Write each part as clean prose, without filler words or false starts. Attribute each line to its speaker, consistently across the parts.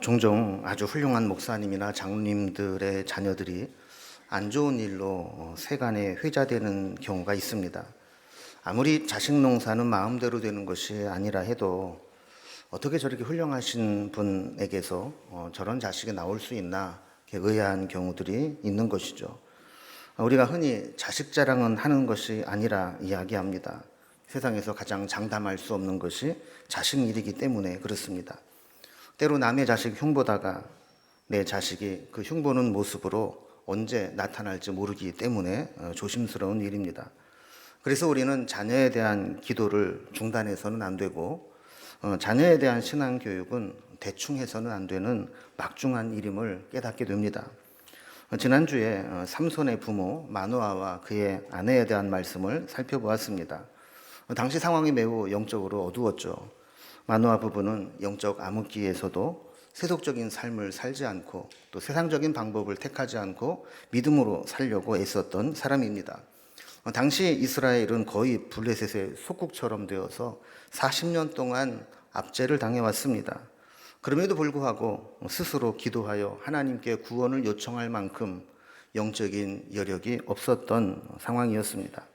Speaker 1: 종종 아주 훌륭한 목사님이나 장로님들의 자녀들이 안 좋은 일로 세간에 회자되는 경우가 있습니다. 아무리 자식 농사는 마음대로 되는 것이 아니라 해도 어떻게 저렇게 훌륭하신 분에게서 저런 자식이 나올 수 있나 이렇게 의아한 경우들이 있는 것이죠. 우리가 흔히 자식 자랑은 하는 것이 아니라 이야기합니다. 세상에서 가장 장담할 수 없는 것이 자식 일이기 때문에 그렇습니다. 때로 남의 자식 흉보다가 내 자식이 그 흉보는 모습으로 언제 나타날지 모르기 때문에 조심스러운 일입니다. 그래서 우리는 자녀에 대한 기도를 중단해서는 안 되고 자녀에 대한 신앙교육은 대충 해서는 안 되는 막중한 일임을 깨닫게 됩니다. 지난주에 삼손의 부모 마노아와 그의 아내에 대한 말씀을 살펴보았습니다. 당시 상황이 매우 영적으로 어두웠죠. 마노아 부부는 영적 암흑기에서도 세속적인 삶을 살지 않고 또 세상적인 방법을 택하지 않고 믿음으로 살려고 애썼던 사람입니다. 당시 이스라엘은 거의 블레셋의 속국처럼 되어서 40년 동안 압제를 당해왔습니다. 그럼에도 불구하고 스스로 기도하여 하나님께 구원을 요청할 만큼 영적인 여력이 없었던 상황이었습니다.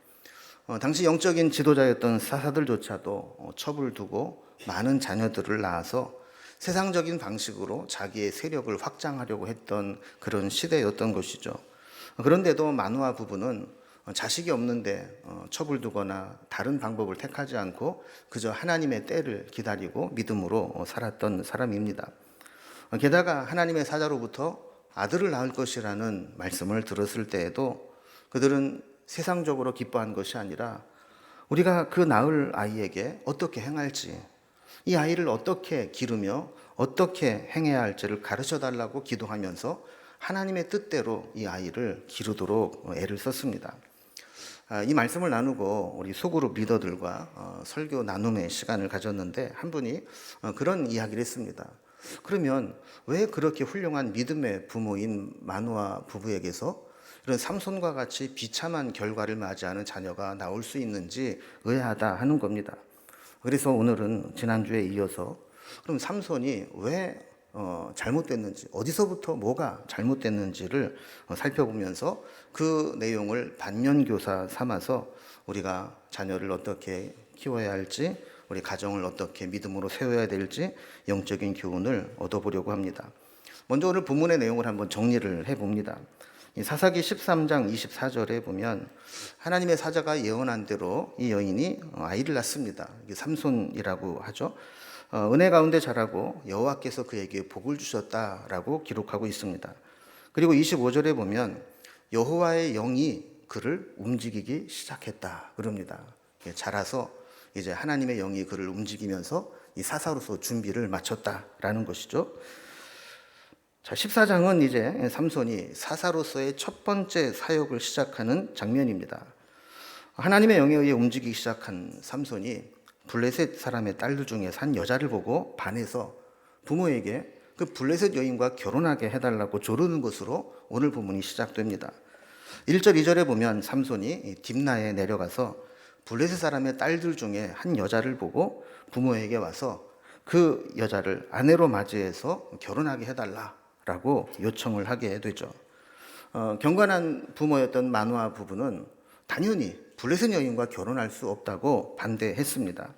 Speaker 1: 당시 영적인 지도자였던 사사들조차도 첩을 두고 많은 자녀들을 낳아서 세상적인 방식으로 자기의 세력을 확장하려고 했던 그런 시대였던 것이죠. 그런데도 마노아 부부는 자식이 없는데 첩을 두거나 다른 방법을 택하지 않고 그저 하나님의 때를 기다리고 믿음으로 살았던 사람입니다. 게다가 하나님의 사자로부터 아들을 낳을 것이라는 말씀을 들었을 때에도 그들은 세상적으로 기뻐한 것이 아니라 우리가 그 낳을 아이에게 어떻게 행할지, 이 아이를 어떻게 기르며 어떻게 행해야 할지를 가르쳐 달라고 기도하면서 하나님의 뜻대로 이 아이를 기르도록 애를 썼습니다. 이 말씀을 나누고 우리 소그룹 리더들과 설교 나눔의 시간을 가졌는데 한 분이 그런 이야기를 했습니다. 그러면 왜 그렇게 훌륭한 믿음의 부모인 마노아 부부에게서 이런 삼손과 같이 비참한 결과를 맞이하는 자녀가 나올 수 있는지 의아하다 하는 겁니다. 그래서 오늘은 지난주에 이어서 그럼 삼손이 왜 잘못됐는지, 어디서부터 뭐가 잘못됐는지를 살펴보면서 그 내용을 반면교사 삼아서 우리가 자녀를 어떻게 키워야 할지, 우리 가정을 어떻게 믿음으로 세워야 될지 영적인 교훈을 얻어보려고 합니다. 먼저 오늘 본문의 내용을 한번 정리를 해봅니다. 사사기 13장 24절에 보면 하나님의 사자가 예언한 대로 이 여인이 아이를 낳습니다. 이게 삼손이라고 하죠. 은혜 가운데 자라고 여호와께서 그에게 복을 주셨다라고 기록하고 있습니다. 그리고 25절에 보면 여호와의 영이 그를 움직이기 시작했다 그럽니다. 자라서 이제 하나님의 영이 그를 움직이면서 이 사사로서 준비를 마쳤다라는 것이죠. 자, 14장은 이제 삼손이 사사로서의 첫 번째 사역을 시작하는 장면입니다. 하나님의 영에 의해 움직이기 시작한 삼손이 블레셋 사람의 딸들 중에 산 여자를 보고 반해서 부모에게 그 블레셋 여인과 결혼하게 해달라고 조르는 것으로 오늘 본문이 시작됩니다. 1절, 2절에 보면 삼손이 딥나에 내려가서 블레셋 사람의 딸들 중에 한 여자를 보고 부모에게 와서 그 여자를 아내로 맞이해서 결혼하게 해달라고 요청을 하게 되죠. 경건한 부모였던 마노아 부부는 당연히 블레셋 여인과 결혼할 수 없다고 반대했습니다.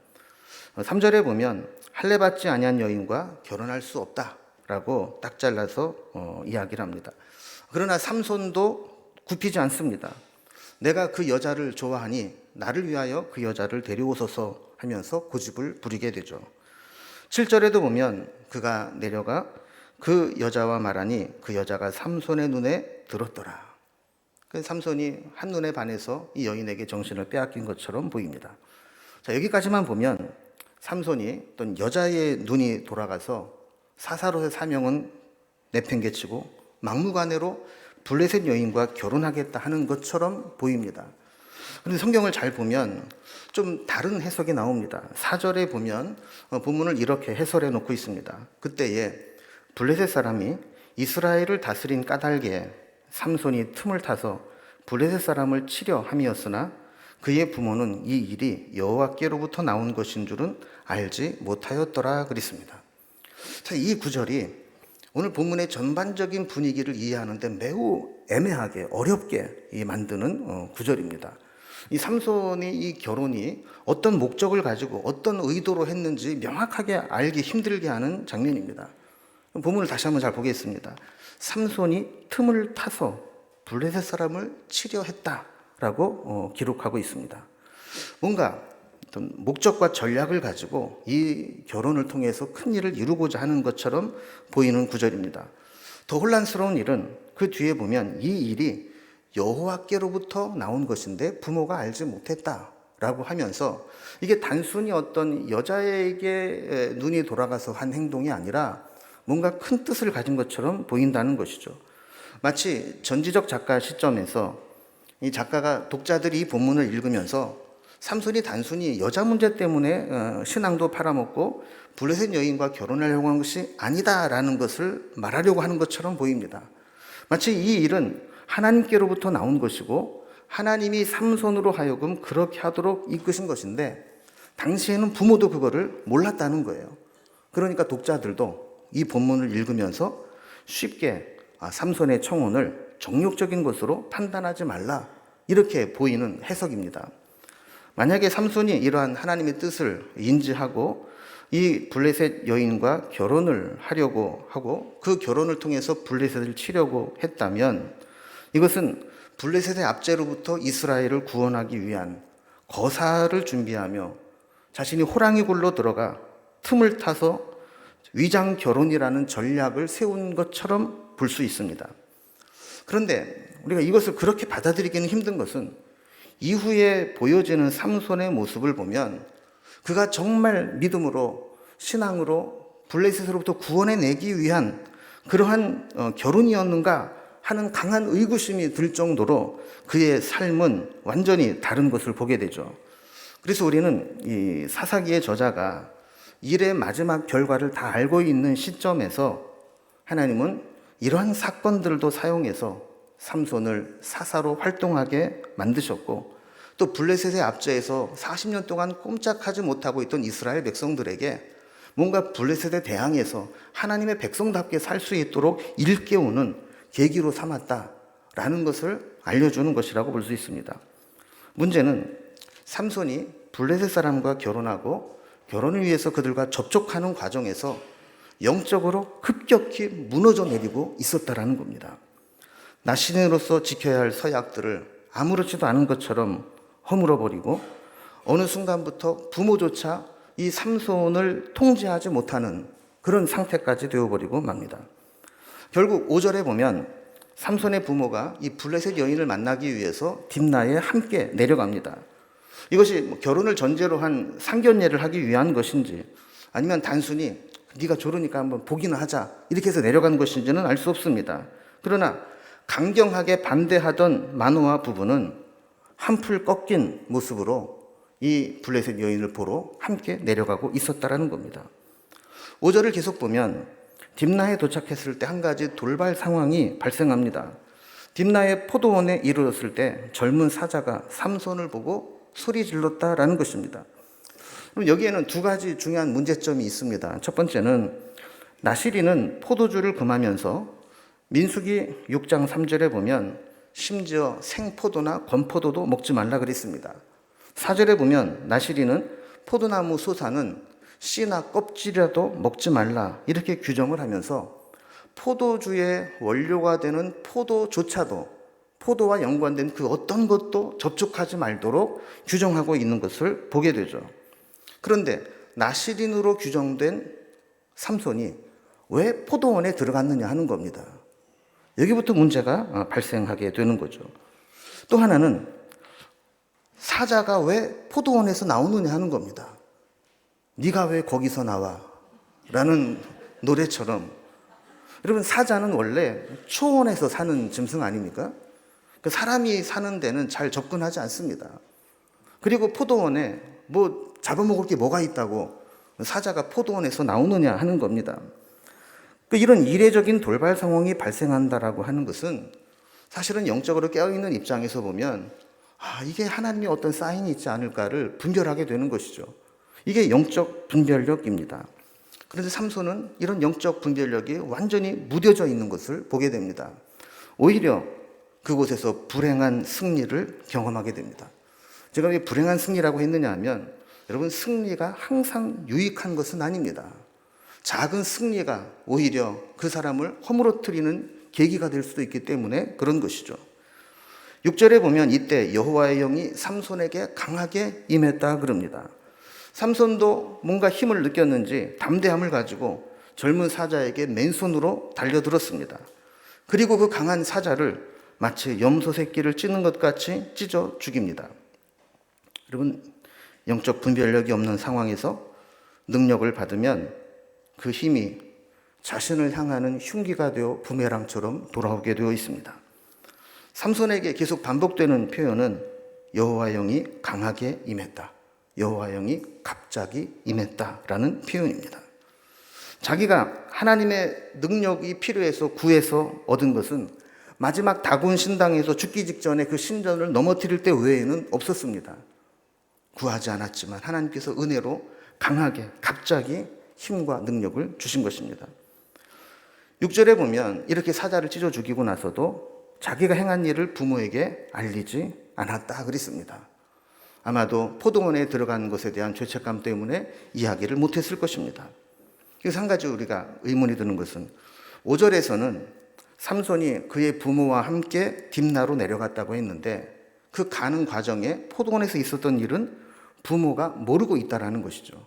Speaker 1: 3절에 보면 할례 받지 아니한 여인과 결혼할 수 없다라고 딱 잘라서 이야기를 합니다. 그러나 삼손도 굽히지 않습니다. 내가 그 여자를 좋아하니 나를 위하여 그 여자를 데려오소서 하면서 고집을 부리게 되죠. 7절에도 보면 그가 내려가 그 여자와 말하니 그 여자가 삼손의 눈에 들었더라. 삼손이 한눈에 반해서 이 여인에게 정신을 빼앗긴 것처럼 보입니다. 자, 여기까지만 보면 삼손이 어떤 여자의 눈이 돌아가서 사사로의 사명은 내팽개치고 막무가내로 블레셋 여인과 결혼하겠다 하는 것처럼 보입니다. 그런데 성경을 잘 보면 좀 다른 해석이 나옵니다. 4절에 보면 본문을 이렇게 해설해 놓고 있습니다. 그때에 블레셋 사람이 이스라엘을 다스린 까닭에 삼손이 틈을 타서 블레셋 사람을 치려 함이었으나 그의 부모는 이 일이 여호와께로부터 나온 것인 줄은 알지 못하였더라 그랬습니다. 이 구절이 오늘 본문의 전반적인 분위기를 이해하는데 매우 애매하게 어렵게 만드는 구절입니다. 이 삼손이 이 결혼이 어떤 목적을 가지고 어떤 의도로 했는지 명확하게 알기 힘들게 하는 장면입니다. 본문을 다시 한번 잘 보겠습니다. 삼손이 틈을 타서 블레셋 사람을 치려 했다라고 기록하고 있습니다. 뭔가 어떤 목적과 전략을 가지고 이 결혼을 통해서 큰 일을 이루고자 하는 것처럼 보이는 구절입니다. 더 혼란스러운 일은 그 뒤에 보면 이 일이 여호와께로부터 나온 것인데 부모가 알지 못했다라고 하면서 이게 단순히 어떤 여자에게 눈이 돌아가서 한 행동이 아니라 뭔가 큰 뜻을 가진 것처럼 보인다는 것이죠. 마치 전지적 작가 시점에서 이 작가가 독자들이 이 본문을 읽으면서 삼손이 단순히 여자 문제 때문에 신앙도 팔아먹고 블레셋 여인과 결혼하려고 하는 것이 아니다라는 것을 말하려고 하는 것처럼 보입니다. 마치 이 일은 하나님께로부터 나온 것이고 하나님이 삼손으로 하여금 그렇게 하도록 이끄신 것인데 당시에는 부모도 그거를 몰랐다는 거예요. 그러니까 독자들도 이 본문을 읽으면서 쉽게 삼손의 청혼을 정욕적인 것으로 판단하지 말라 이렇게 보이는 해석입니다. 만약에 삼손이 이러한 하나님의 뜻을 인지하고 이 블레셋 여인과 결혼을 하려고 하고 그 결혼을 통해서 블레셋을 치려고 했다면 이것은 블레셋의 압제로부터 이스라엘을 구원하기 위한 거사를 준비하며 자신이 호랑이 굴로 들어가 틈을 타서 위장 결혼이라는 전략을 세운 것처럼 볼 수 있습니다. 그런데 우리가 이것을 그렇게 받아들이기는 힘든 것은 이후에 보여지는 삼손의 모습을 보면 그가 정말 믿음으로 신앙으로 블레셋으로부터 구원해내기 위한 그러한 결혼이었는가 하는 강한 의구심이 들 정도로 그의 삶은 완전히 다른 것을 보게 되죠. 그래서 우리는 이 사사기의 저자가 일의 마지막 결과를 다 알고 있는 시점에서 하나님은 이러한 사건들도 사용해서 삼손을 사사로 활동하게 만드셨고 또 블레셋의 압제에서 40년 동안 꼼짝하지 못하고 있던 이스라엘 백성들에게 뭔가 블레셋에 대항해서 하나님의 백성답게 살 수 있도록 일깨우는 계기로 삼았다라는 것을 알려주는 것이라고 볼 수 있습니다. 문제는 삼손이 블레셋 사람과 결혼하고 결혼을 위해서 그들과 접촉하는 과정에서 영적으로 급격히 무너져 내리고 있었다라는 겁니다. 나시인으로서 지켜야 할 서약들을 아무렇지도 않은 것처럼 허물어버리고 어느 순간부터 부모조차 이 삼손을 통제하지 못하는 그런 상태까지 되어버리고 맙니다. 결국 5절에 보면 삼손의 부모가 이 블레셋 여인을 만나기 위해서 딥나에 함께 내려갑니다. 이것이 결혼을 전제로 한 상견례를 하기 위한 것인지 아니면 단순히 네가 좋으니까 한번 보기는 하자 이렇게 해서 내려간 것인지는 알 수 없습니다. 그러나 강경하게 반대하던 마노아 부부는 한풀 꺾인 모습으로 이 블레셋 여인을 보러 함께 내려가고 있었다라는 겁니다. 5절을 계속 보면 딥나에 도착했을 때 한 가지 돌발 상황이 발생합니다. 딥나의 포도원에 이르렀을 때 젊은 사자가 삼손을 보고 소리 질렀다라는 것입니다. 그럼 여기에는 두 가지 중요한 문제점이 있습니다. 첫 번째는 나시리는 포도주를 금하면서 민수기 6장 3절에 보면 심지어 생포도나 건포도도 먹지 말라 그랬습니다. 4절에 보면 나시리는 포도나무 소사는 씨나 껍질이라도 먹지 말라 이렇게 규정을 하면서 포도주의 원료가 되는 포도조차도 포도와 연관된 그 어떤 것도 접촉하지 말도록 규정하고 있는 것을 보게 되죠. 그런데 나시린으로 규정된 삼손이 왜 포도원에 들어갔느냐 하는 겁니다. 여기부터 문제가 발생하게 되는 거죠. 또 하나는 사자가 왜 포도원에서 나오느냐 하는 겁니다. 네가 왜 거기서 나와? 라는 노래처럼 여러분 사자는 원래 초원에서 사는 짐승 아닙니까? 그 사람이 사는 데는 잘 접근하지 않습니다. 그리고 포도원에 뭐 잡아먹을 게 뭐가 있다고 사자가 포도원에서 나오느냐 하는 겁니다. 이런 이례적인 돌발 상황이 발생한다라고 하는 것은 사실은 영적으로 깨어있는 입장에서 보면 이게 하나님의 어떤 사인이 있지 않을까를 분별하게 되는 것이죠. 이게 영적 분별력입니다. 그런데 삼손은 이런 영적 분별력이 완전히 무뎌져 있는 것을 보게 됩니다. 오히려 그곳에서 불행한 승리를 경험하게 됩니다. 제가 왜 불행한 승리라고 했느냐 하면, 여러분, 승리가 항상 유익한 것은 아닙니다. 작은 승리가 오히려 그 사람을 허물어뜨리는 계기가 될 수도 있기 때문에 그런 것이죠. 6절에 보면 이때 여호와의 영이 삼손에게 강하게 임했다 그럽니다. 삼손도 뭔가 힘을 느꼈는지 담대함을 가지고 젊은 사자에게 맨손으로 달려들었습니다. 그리고 그 강한 사자를 마치 염소 새끼를 찢는 것 같이 찢어 죽입니다. 여러분, 영적 분별력이 없는 상황에서 능력을 받으면 그 힘이 자신을 향하는 흉기가 되어 부메랑처럼 돌아오게 되어 있습니다. 삼손에게 계속 반복되는 표현은 여호와의 영이 강하게 임했다, 여호와의 영이 갑자기 임했다라는 표현입니다. 자기가 하나님의 능력이 필요해서 구해서 얻은 것은 마지막 다곤 신당에서 죽기 직전에 그 신전을 넘어뜨릴 때 외에는 없었습니다. 구하지 않았지만 하나님께서 은혜로 강하게 갑자기 힘과 능력을 주신 것입니다. 6절에 보면 이렇게 사자를 찢어 죽이고 나서도 자기가 행한 일을 부모에게 알리지 않았다 그랬습니다. 아마도 포도원에 들어간 것에 대한 죄책감 때문에 이야기를 못했을 것입니다. 그래서 한 가지 우리가 의문이 드는 것은 5절에서는 삼손이 그의 부모와 함께 딥나로 내려갔다고 했는데, 그 가는 과정에 포도원에서 있었던 일은 부모가 모르고 있다라는 것이죠.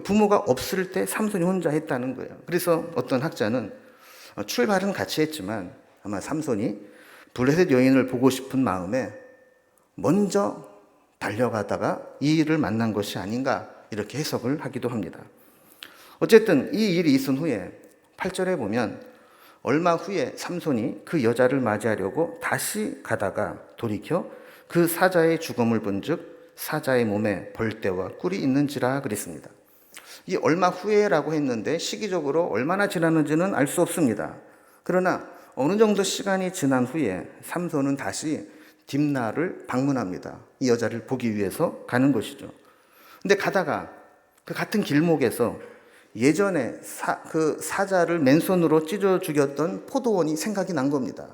Speaker 1: 부모가 없을 때 삼손이 혼자 했다는 거예요. 그래서 어떤 학자는 출발은 같이 했지만 아마 삼손이 블레셋 여인을 보고 싶은 마음에 먼저 달려가다가 이 일을 만난 것이 아닌가, 이렇게 해석을 하기도 합니다. 어쨌든 이 일이 있은 후에 8절에 보면 얼마 후에 삼손이 그 여자를 맞이하려고 다시 가다가 돌이켜 그 사자의 죽음을 본즉 사자의 몸에 벌떼와 꿀이 있는지라 그랬습니다. 이 얼마 후에라고 했는데 시기적으로 얼마나 지났는지는 알 수 없습니다. 그러나 어느 정도 시간이 지난 후에 삼손은 다시 딥나를 방문합니다. 이 여자를 보기 위해서 가는 것이죠. 근데 가다가 그 같은 길목에서 예전에 그 사자를 맨손으로 찢어 죽였던 포도원이 생각이 난 겁니다.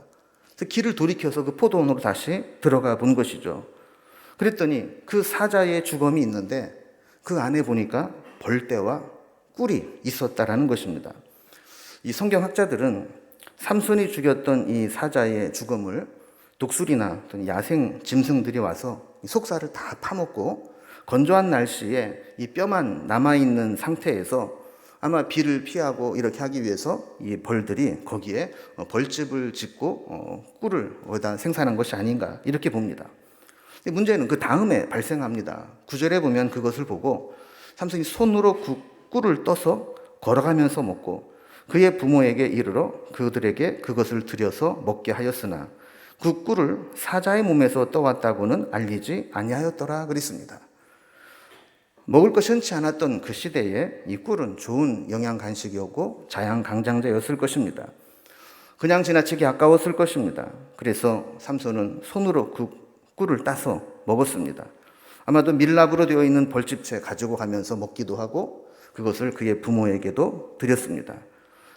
Speaker 1: 그래서 길을 돌이켜서 그 포도원으로 다시 들어가 본 것이죠. 그랬더니 그 사자의 주검이 있는데 그 안에 보니까 벌떼와 꿀이 있었다라는 것입니다. 이 성경학자들은 삼손이 죽였던 이 사자의 주검을 독수리나 야생 짐승들이 와서 속살을 다 파먹고 건조한 날씨에 이 뼈만 남아있는 상태에서 아마 비를 피하고 이렇게 하기 위해서 이 벌들이 거기에 벌집을 짓고 꿀을 거기다 생산한 것이 아닌가, 이렇게 봅니다. 문제는 그 다음에 발생합니다. 9절에 보면 그것을 보고 삼손이 손으로 그 꿀을 떠서 걸어가면서 먹고 그의 부모에게 이르러 그들에게 그것을 들여서 먹게 하였으나 그 꿀을 사자의 몸에서 떠왔다고는 알리지 아니하였더라 그랬습니다. 먹을 것이 흔치 않았던 그 시대에 이 꿀은 좋은 영양 간식이었고 자양강장제였을 것입니다. 그냥 지나치게 아까웠을 것입니다. 그래서 삼손은 손으로 그 꿀을 따서 먹었습니다. 아마도 밀랍으로 되어 있는 벌집채 가지고 가면서 먹기도 하고 그것을 그의 부모에게도 드렸습니다.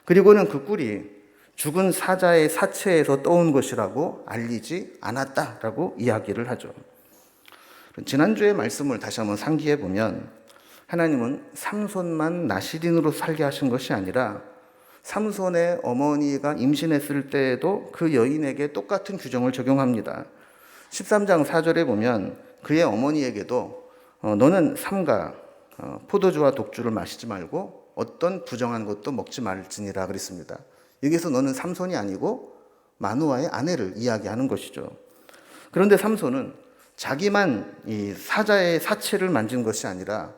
Speaker 1: 그리고는 그 꿀이 죽은 사자의 사체에서 떠온 것이라고 알리지 않았다라고 이야기를 하죠. 지난주의 말씀을 다시 한번 상기해 보면 하나님은 삼손만 나시린으로 살게 하신 것이 아니라 삼손의 어머니가 임신했을 때에도 그 여인에게 똑같은 규정을 적용합니다. 13장 4절에 보면 그의 어머니에게도 너는 삼가 포도주와 독주를 마시지 말고 어떤 부정한 것도 먹지 말지니라 그랬습니다. 여기서 너는 삼손이 아니고 마누아의 아내를 이야기하는 것이죠. 그런데 삼손은 자기만 이 사자의 사체를 만진 것이 아니라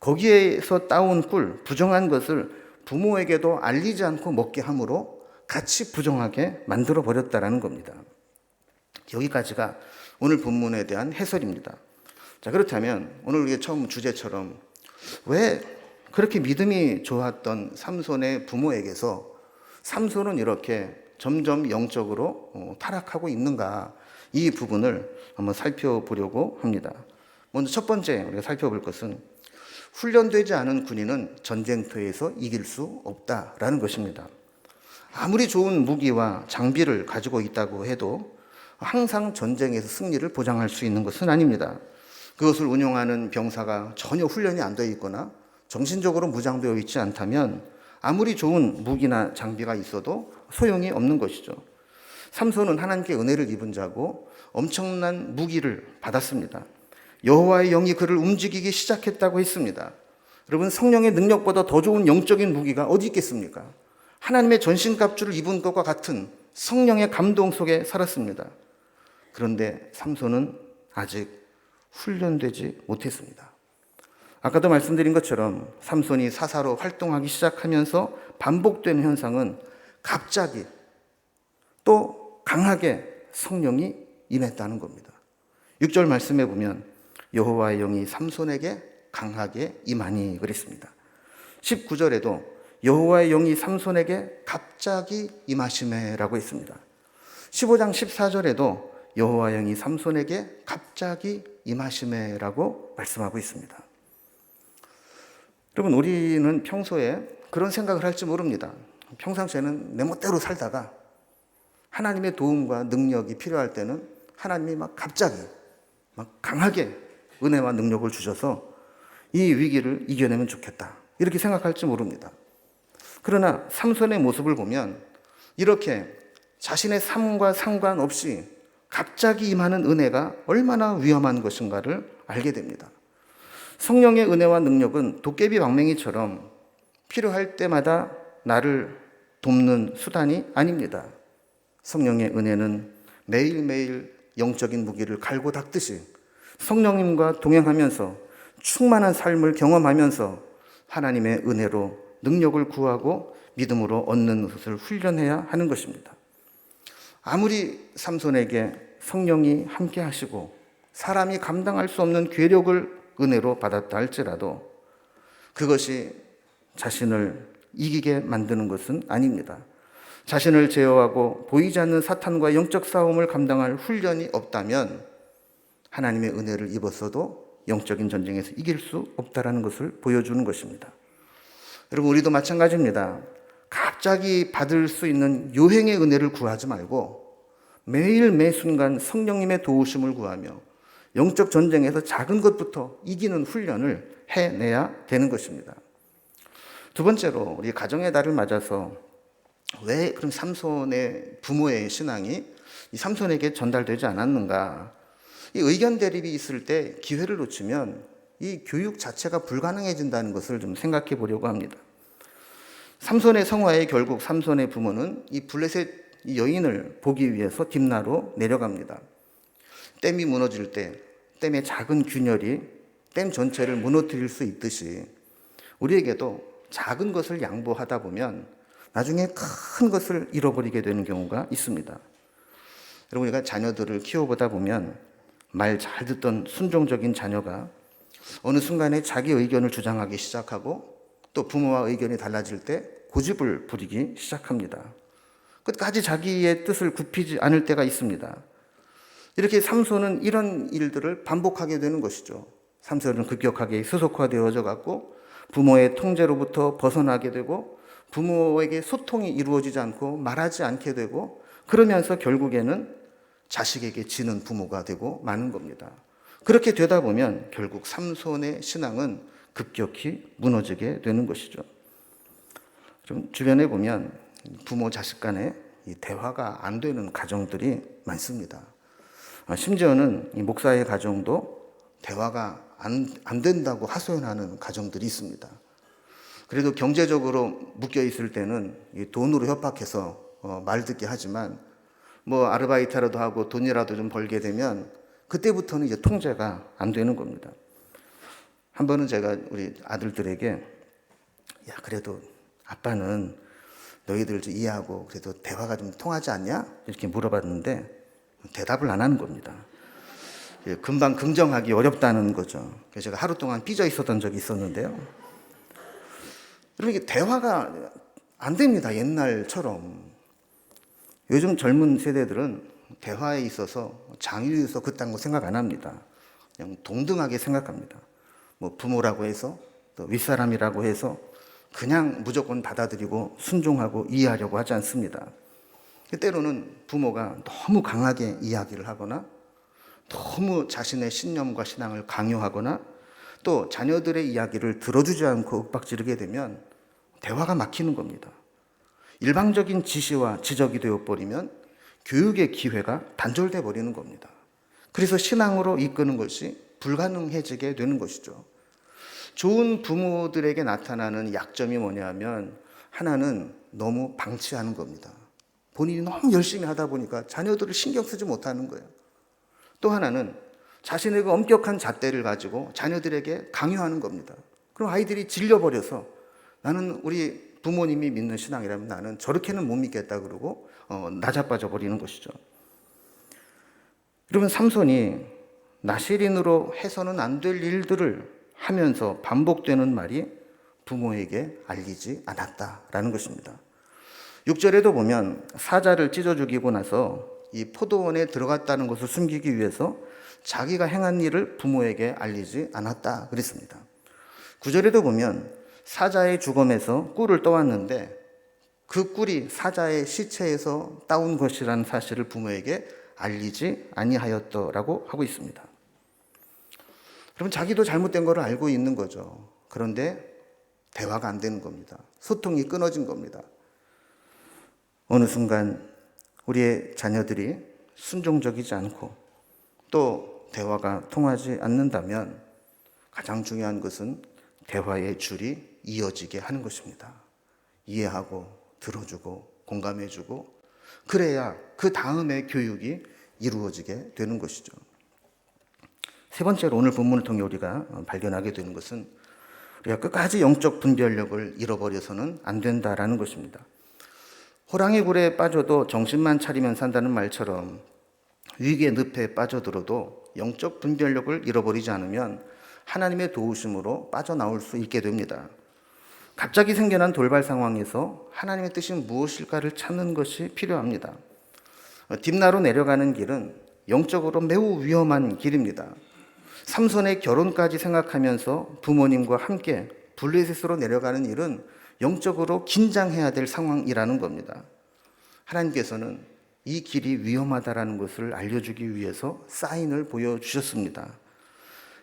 Speaker 1: 거기에서 따온 꿀, 부정한 것을 부모에게도 알리지 않고 먹게 함으로 같이 부정하게 만들어 버렸다라는 겁니다. 여기까지가 오늘 본문에 대한 해설입니다. 자, 그렇다면 오늘 우리의 처음 주제처럼 왜 그렇게 믿음이 좋았던 삼손의 부모에게서 삼손은 이렇게 점점 영적으로 타락하고 있는가, 이 부분을 한번 살펴보려고 합니다. 먼저 첫 번째 우리가 살펴볼 것은 훈련되지 않은 군인은 전쟁터에서 이길 수 없다라는 것입니다. 아무리 좋은 무기와 장비를 가지고 있다고 해도 항상 전쟁에서 승리를 보장할 수 있는 것은 아닙니다. 그것을 운용하는 병사가 전혀 훈련이 안 되어 있거나 정신적으로 무장되어 있지 않다면 아무리 좋은 무기나 장비가 있어도 소용이 없는 것이죠. 삼손은 하나님께 은혜를 입은 자고 엄청난 무기를 받았습니다. 여호와의 영이 그를 움직이기 시작했다고 했습니다. 여러분, 성령의 능력보다 더 좋은 영적인 무기가 어디 있겠습니까? 하나님의 전신갑주를 입은 것과 같은 성령의 감동 속에 살았습니다. 그런데 삼손은 아직 훈련되지 못했습니다. 아까도 말씀드린 것처럼 삼손이 사사로 활동하기 시작하면서 반복되는 현상은 갑자기 또 강하게 성령이 임했다는 겁니다. 6절 말씀에 보면 여호와의 영이 삼손에게 강하게 임하니 그랬습니다. 19절에도 여호와의 영이 삼손에게 갑자기 임하시매라고 했습니다. 15장 14절에도 여호와의 영이 삼손에게 갑자기 임하시매라고 말씀하고 있습니다. 여러분, 우리는 평소에 그런 생각을 할지 모릅니다. 평상시에는 내 멋대로 살다가 하나님의 도움과 능력이 필요할 때는 하나님이 갑자기 강하게 은혜와 능력을 주셔서 이 위기를 이겨내면 좋겠다, 이렇게 생각할지 모릅니다. 그러나 삼손의 모습을 보면 이렇게 자신의 삶과 상관없이 갑자기 임하는 은혜가 얼마나 위험한 것인가를 알게 됩니다. 성령의 은혜와 능력은 도깨비 방맹이처럼 필요할 때마다 나를 돕는 수단이 아닙니다. 성령의 은혜는 매일매일 영적인 무기를 갈고 닦듯이 성령님과 동행하면서 충만한 삶을 경험하면서 하나님의 은혜로 능력을 구하고 믿음으로 얻는 것을 훈련해야 하는 것입니다. 아무리 삼손에게 성령이 함께 하시고 사람이 감당할 수 없는 괴력을 은혜로 받았다 할지라도 그것이 자신을 이기게 만드는 것은 아닙니다. 자신을 제어하고 보이지 않는 사탄과 영적 싸움을 감당할 훈련이 없다면 하나님의 은혜를 입었어도 영적인 전쟁에서 이길 수 없다는 것을 보여주는 것입니다. 여러분, 우리도 마찬가지입니다. 갑자기 받을 수 있는 요행의 은혜를 구하지 말고 매일 매 순간 성령님의 도우심을 구하며 영적 전쟁에서 작은 것부터 이기는 훈련을 해내야 되는 것입니다. 두 번째로, 우리 가정의 달을 맞아서 왜 그럼 삼손의 부모의 신앙이 이 삼손에게 전달되지 않았는가? 이 의견 대립이 있을 때 기회를 놓치면 이 교육 자체가 불가능해진다는 것을 좀 생각해 보려고 합니다. 삼손의 성화에 결국 삼손의 부모는 이 블레셋 여인을 보기 위해서 딥나로 내려갑니다. 댐이 무너질 때 댐의 작은 균열이 댐 전체를 무너뜨릴 수 있듯이 우리에게도 작은 것을 양보하다 보면 나중에 큰 것을 잃어버리게 되는 경우가 있습니다. 여러분, 우리가 자녀들을 키워보다 보면 말 잘 듣던 순종적인 자녀가 어느 순간에 자기 의견을 주장하기 시작하고 또 부모와 의견이 달라질 때 고집을 부리기 시작합니다. 끝까지 자기의 뜻을 굽히지 않을 때가 있습니다. 이렇게 삼손은 이런 일들을 반복하게 되는 것이죠. 삼손은 급격하게 세속화되어져 갖고 부모의 통제로부터 벗어나게 되고 부모에게 소통이 이루어지지 않고 말하지 않게 되고 그러면서 결국에는 자식에게 지는 부모가 되고 마는 겁니다. 그렇게 되다 보면 결국 삼손의 신앙은 급격히 무너지게 되는 것이죠. 좀 주변에 보면 부모 자식 간에 이 대화가 안 되는 가정들이 많습니다. 심지어는 이 목사의 가정도 대화가 안 된다고 하소연하는 가정들이 있습니다. 그래도 경제적으로 묶여 있을 때는 이 돈으로 협박해서 말 듣게 하지만 아르바이트라도 하고 돈이라도 좀 벌게 되면 그때부터는 이제 통제가 안 되는 겁니다. 한 번은 제가 우리 아들들에게 야, 그래도 아빠는 너희들 좀 이해하고 그래도 대화가 좀 통하지 않냐? 이렇게 물어봤는데 대답을 안 하는 겁니다. 금방 긍정하기 어렵다는 거죠. 그래서 제가 하루 동안 삐져 있었던 적이 있었는데요. 이렇게 대화가 안 됩니다. 옛날처럼. 요즘 젊은 세대들은 대화에 있어서 장유유서 그딴 거 생각 안 합니다. 그냥 동등하게 생각합니다. 부모라고 해서 또 윗사람이라고 해서 그냥 무조건 받아들이고 순종하고 이해하려고 하지 않습니다. 때로는 부모가 너무 강하게 이야기를 하거나 너무 자신의 신념과 신앙을 강요하거나 또 자녀들의 이야기를 들어주지 않고 윽박지르게 되면 대화가 막히는 겁니다. 일방적인 지시와 지적이 되어버리면 교육의 기회가 단절돼 버리는 겁니다. 그래서 신앙으로 이끄는 것이 불가능해지게 되는 것이죠. 좋은 부모들에게 나타나는 약점이 뭐냐면 하나는 너무 방치하는 겁니다. 본인이 너무 열심히 하다 보니까 자녀들을 신경 쓰지 못하는 거예요. 또 하나는 자신의 그 엄격한 잣대를 가지고 자녀들에게 강요하는 겁니다. 그럼 아이들이 질려버려서 나는 우리 부모님이 믿는 신앙이라면 나는 저렇게는 못 믿겠다 그러고 나자빠져 버리는 것이죠. 여러분, 삼손이 나시린으로 해서는 안 될 일들을 하면서 반복되는 말이 부모에게 알리지 않았다라는 것입니다. 6절에도 보면 사자를 찢어 죽이고 나서 이 포도원에 들어갔다는 것을 숨기기 위해서 자기가 행한 일을 부모에게 알리지 않았다 그랬습니다. 9절에도 보면 사자의 주검에서 꿀을 떠왔는데 그 꿀이 사자의 시체에서 따온 것이라는 사실을 부모에게 알리지 아니하였더라고 하고 있습니다. 그럼 자기도 잘못된 것을 알고 있는 거죠. 그런데 대화가 안 되는 겁니다. 소통이 끊어진 겁니다. 어느 순간 우리의 자녀들이 순종적이지 않고 또 대화가 통하지 않는다면 가장 중요한 것은 대화의 줄이 이어지게 하는 것입니다. 이해하고 들어주고 공감해주고 그래야 그 다음의 교육이 이루어지게 되는 것이죠. 세 번째로 오늘 본문을 통해 우리가 발견하게 되는 것은 우리가 끝까지 영적 분별력을 잃어버려서는 안 된다라는 것입니다. 호랑이 굴에 빠져도 정신만 차리면 산다는 말처럼 위기의 늪에 빠져들어도 영적 분별력을 잃어버리지 않으면 하나님의 도우심으로 빠져나올 수 있게 됩니다. 갑자기 생겨난 돌발 상황에서 하나님의 뜻이 무엇일까를 찾는 것이 필요합니다. 딥나로 내려가는 길은 영적으로 매우 위험한 길입니다. 삼손의 결혼까지 생각하면서 부모님과 함께 블레셋으로 내려가는 일은 영적으로 긴장해야 될 상황이라는 겁니다. 하나님께서는 이 길이 위험하다라는 것을 알려주기 위해서 사인을 보여주셨습니다.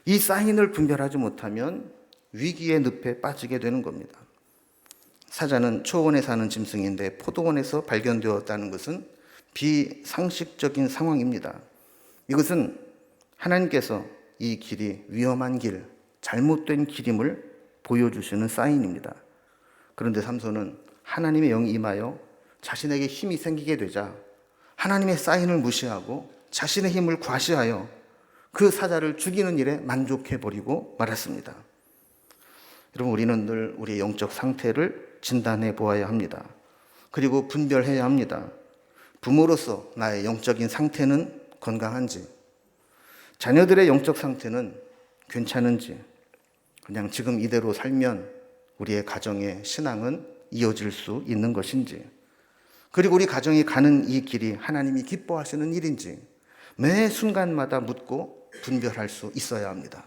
Speaker 1: 이 사인을 분별하지 못하면 위기의 늪에 빠지게 되는 겁니다. 사자는 초원에 사는 짐승인데 포도원에서 발견되었다는 것은 비상식적인 상황입니다. 이것은 하나님께서 이 길이 위험한 길, 잘못된 길임을 보여주시는 사인입니다. 그런데 삼손은 하나님의 영이 임하여 자신에게 힘이 생기게 되자 하나님의 사인을 무시하고 자신의 힘을 과시하여 그 사자를 죽이는 일에 만족해버리고 말았습니다. 여러분, 우리는 늘 우리의 영적 상태를 진단해 보아야 합니다. 그리고 분별해야 합니다. 부모로서 나의 영적인 상태는 건강한지, 자녀들의 영적 상태는 괜찮은지, 그냥 지금 이대로 살면 우리의 가정의 신앙은 이어질 수 있는 것인지, 그리고 우리 가정이 가는 이 길이 하나님이 기뻐하시는 일인지 매 순간마다 묻고 분별할 수 있어야 합니다.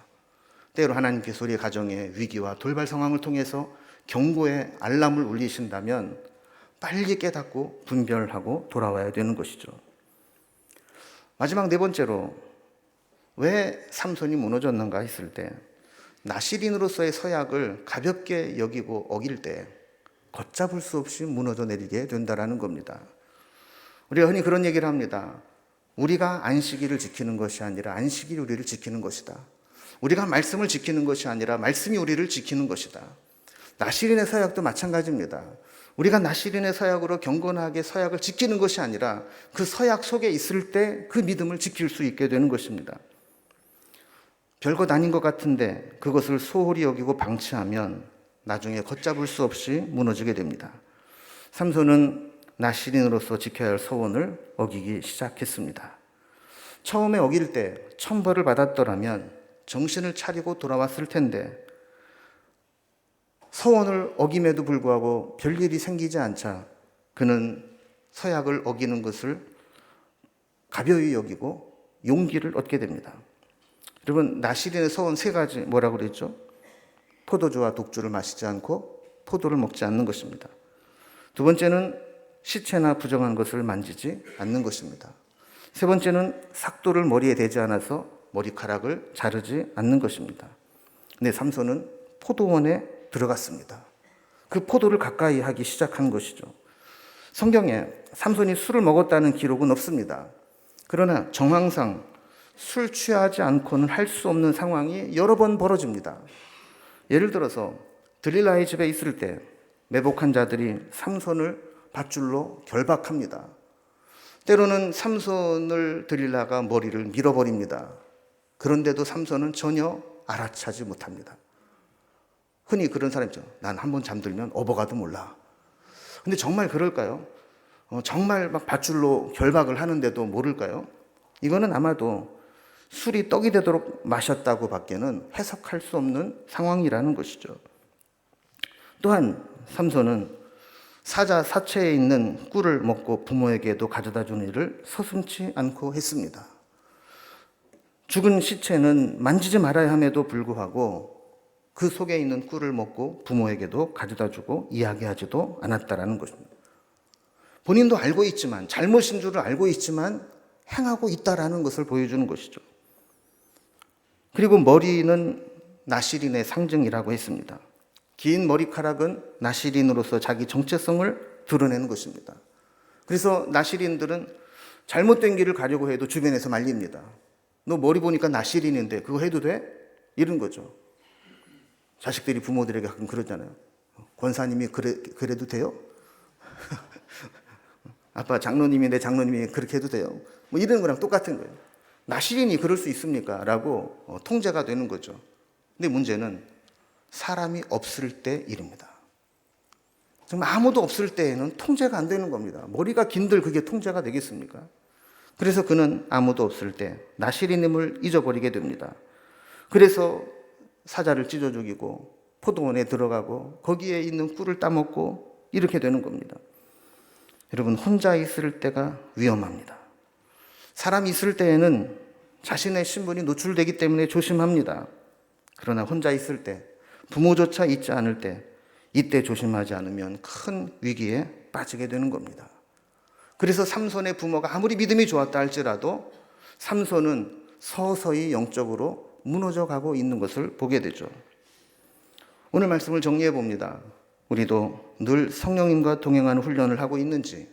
Speaker 1: 때로 하나님께서 우리 가정의 위기와 돌발 상황을 통해서 경고의 알람을 울리신다면 빨리 깨닫고 분별하고 돌아와야 되는 것이죠. 마지막 네 번째로 왜 삼손이 무너졌는가 했을 때 나시린으로서의 서약을 가볍게 여기고 어길 때 걷잡을 수 없이 무너져 내리게 된다는 겁니다. 우리가 흔히 그런 얘기를 합니다. 우리가 안식일을 지키는 것이 아니라 안식일이 우리를 지키는 것이다. 우리가 말씀을 지키는 것이 아니라 말씀이 우리를 지키는 것이다. 나시린의 서약도 마찬가지입니다. 우리가 나시린의 서약으로 경건하게 서약을 지키는 것이 아니라 그 서약 속에 있을 때 그 믿음을 지킬 수 있게 되는 것입니다. 별것 아닌 것 같은데 그것을 소홀히 여기고 방치하면 나중에 걷잡을 수 없이 무너지게 됩니다. 삼손은 나시린으로서 지켜야 할 서원을 어기기 시작했습니다. 처음에 어길 때 천벌을 받았더라면 정신을 차리고 돌아왔을 텐데 서원을 어김에도 불구하고 별일이 생기지 않자 그는 서약을 어기는 것을 가벼이 여기고 용기를 얻게 됩니다. 여러분, 나시린의 서원 세 가지 뭐라고 그랬죠? 포도주와 독주를 마시지 않고 포도를 먹지 않는 것입니다. 두 번째는 시체나 부정한 것을 만지지 않는 것입니다. 세 번째는 삭도를 머리에 대지 않아서 머리카락을 자르지 않는 것입니다. 근데 삼손은 포도원에 들어갔습니다. 그 포도를 가까이 하기 시작한 것이죠. 성경에 삼손이 술을 먹었다는 기록은 없습니다. 그러나 정황상 술 취하지 않고는 할 수 없는 상황이 여러 번 벌어집니다. 예를 들어서 들릴라의 집에 있을 때 매복한 자들이 삼손을 밧줄로 결박합니다. 때로는 삼손을 들릴라가 머리를 밀어버립니다. 그런데도 삼손은 전혀 알아차지 못합니다. 흔히 그런 사람 있죠. 난 한번 잠들면 업어가도 몰라. 근데 정말 그럴까요? 정말 막 밧줄로 결박을 하는데도 모를까요? 이거는 아마도 술이 떡이 되도록 마셨다고 밖에는 해석할 수 없는 상황이라는 것이죠. 또한 삼손은 사자 사체에 있는 꿀을 먹고 부모에게도 가져다 주는 일을 서슴지 않고 했습니다. 죽은 시체는 만지지 말아야 함에도 불구하고 그 속에 있는 꿀을 먹고 부모에게도 가져다 주고 이야기하지도 않았다라는 것입니다. 본인도 알고 있지만, 잘못인 줄을 알고 있지만 행하고 있다라는 것을 보여주는 것이죠. 그리고 머리는 나시린의 상징이라고 했습니다. 긴 머리카락은 나시린으로서 자기 정체성을 드러내는 것입니다. 그래서 나시린들은 잘못된 길을 가려고 해도 주변에서 말립니다. 너 머리 보니까 나시린인데 그거 해도 돼? 이런 거죠. 자식들이 부모들에게 가끔 그러잖아요. 권사님이 그래도 돼요? 아빠 장로님이 내 장로님이 그렇게 해도 돼요? 뭐 이런 거랑 똑같은 거예요. 나시린이 그럴 수 있습니까? 라고 통제가 되는 거죠. 근데 문제는 사람이 없을 때 일입니다. 정말 아무도 없을 때에는 통제가 안 되는 겁니다. 머리가 긴들 그게 통제가 되겠습니까? 그래서 그는 아무도 없을 때 나시린임을 잊어버리게 됩니다. 그래서 사자를 찢어 죽이고 포도원에 들어가고 거기에 있는 꿀을 따먹고 이렇게 되는 겁니다. 여러분, 혼자 있을 때가 위험합니다. 사람이 있을 때에는 자신의 신분이 노출되기 때문에 조심합니다. 그러나 혼자 있을 때, 부모조차 있지 않을 때, 이때 조심하지 않으면 큰 위기에 빠지게 되는 겁니다. 그래서 삼손의 부모가 아무리 믿음이 좋았다 할지라도 삼손은 서서히 영적으로 무너져 가고 있는 것을 보게 되죠. 오늘 말씀을 정리해 봅니다. 우리도 늘 성령님과 동행하는 훈련을 하고 있는지,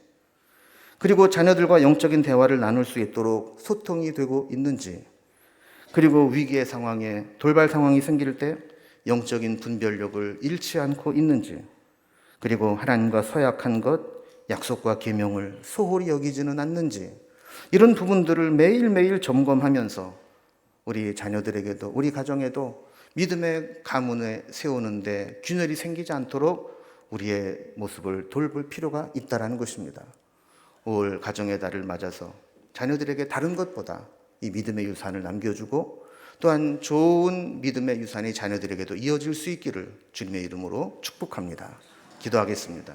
Speaker 1: 그리고 자녀들과 영적인 대화를 나눌 수 있도록 소통이 되고 있는지, 그리고 위기의 상황에 돌발 상황이 생길 때 영적인 분별력을 잃지 않고 있는지, 그리고 하나님과 서약한 것, 약속과 계명을 소홀히 여기지는 않는지, 이런 부분들을 매일매일 점검하면서 우리 자녀들에게도 우리 가정에도 믿음의 가문에 세우는데 균열이 생기지 않도록 우리의 모습을 돌볼 필요가 있다는 것입니다. 올 가정의 달을 맞아서 자녀들에게 다른 것보다 이 믿음의 유산을 남겨주고 또한 좋은 믿음의 유산이 자녀들에게도 이어질 수 있기를 주님의 이름으로 축복합니다. 기도하겠습니다.